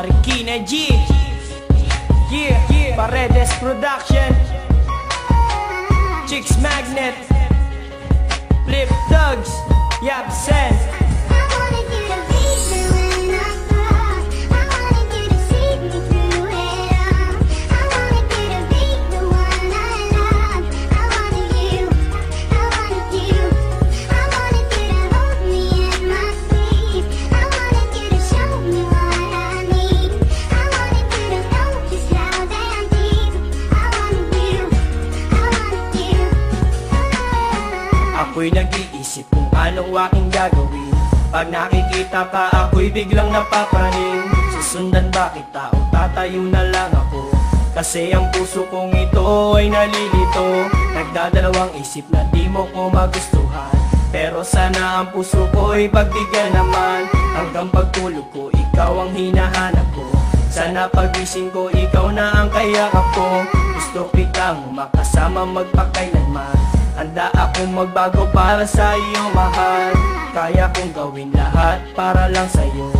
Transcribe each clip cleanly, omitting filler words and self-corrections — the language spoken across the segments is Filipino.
Marikina G. Yeah, Paredes Production, Chicks Magnet, Flip Dogs, Yapsen. Ako'y nag-iisip kung anong aking gagawin. Pag nakikita ka, ako'y biglang napapraning. Susundan ba kita o tatayo na lang ako? Kasi ang puso kong ito ay nalilito. Nagdadalawang isip na di mo ko magustuhan, pero sana ang puso ko'y pagbigyan naman. Hanggang pagtulog ko, ikaw ang hinahanap ko. Sana pagising ko, ikaw na ang kayakap ko. Gusto kitang makasama magpakailanman. Handa akong magbago para sa iyo, mahal. Kaya kong gawin lahat para lang sa'yo.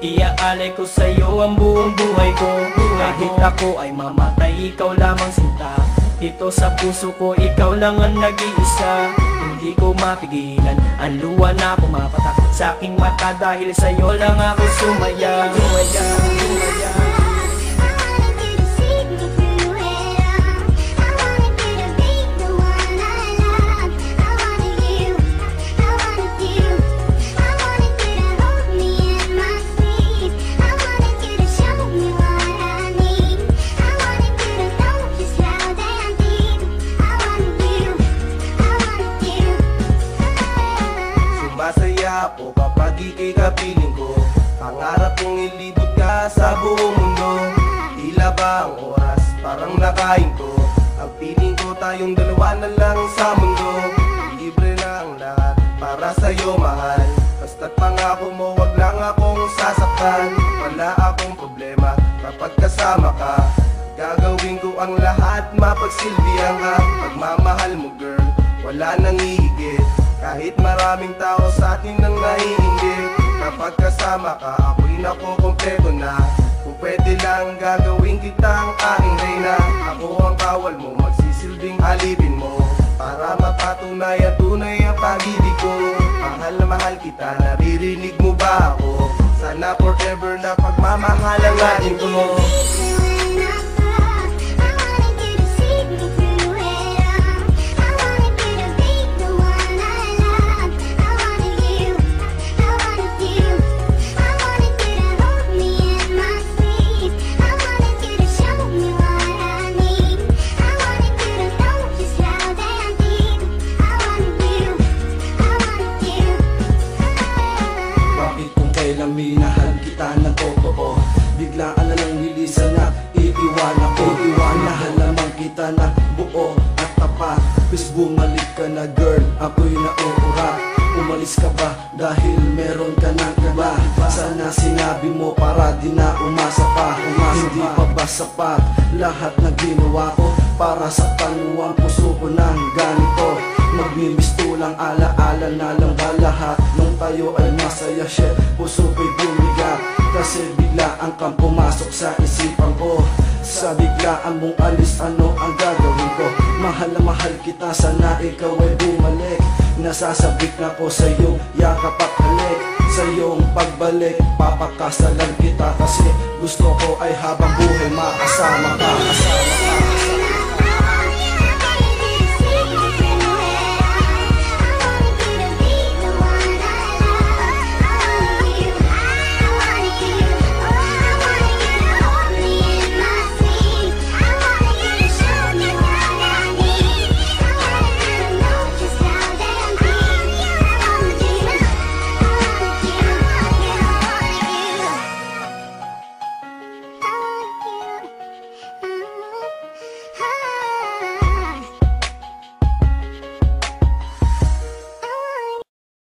Iaalay ko sa'yo ang buong buhay ko. Kahit ako ay mamatay, ikaw lamang sinta. Dito sa puso ko, ikaw lang ang nag-iisa. Hindi ko mapigilan, ang luha na pumapatak sa aking mata. Dahil sa'yo lang ako sumaya. Masaya po kapag ika'y kapiling ko. Pangarap kong ilibot ka sa buong mundo. Tila ba ang oras parang nakain ko? Ang piling ko tayong dalawa na lang sa mundo. Libre na ang lahat para sa'yo, mahal. Basta't pangako mo, wag lang akong sasaktan. Wala akong problema kapag kasama ka. Gagawin ko ang lahat, mapagsilbihan ka. Pagmamahal mo, girl, wala nang hihigit. Kahit maraming tao sa atin nang naiinggit, kapag kasama ka, ako'y nakukumpleto na. Kung pwede lang gagawin kitang aking reyna. Ako ang kawal mo, magsisilbing alipin mo, para mapatunayan tunay ang pag-ibig ko. Mahal na mahal kita, naririnig mo ba ako? Sana forever na pagmamahal ang atin ko. Minahal kita ng totoo, biglaan na lang nilisan na iiwan ako. Minahal naman kita na buo at tapat. Please bumalik ka na, girl, ako'y nauurat. Umalis ka ba dahil meron ka ng iba? Sana sinabi mo para di na umasa pa. Hindi pa ba sapat lahat na ginawa ko para sa panuwang puso ko ng ganito? Magmimisto lang, alaala na lang ba lahat nung tayo ay masaya? Shit, puso ko'y bumigat kasi biglaan kang pumasok sa isipan ko. Sa biglaan mong alis, ano ang gagawin ko? Mahal na mahal kita, sana ikaw ay bumalik. Nasasabik na ko sa iyong yakap at halik. Sa iyong pagbalik, papakasalan kita kasi gusto ko ay habang buhay makasama ka.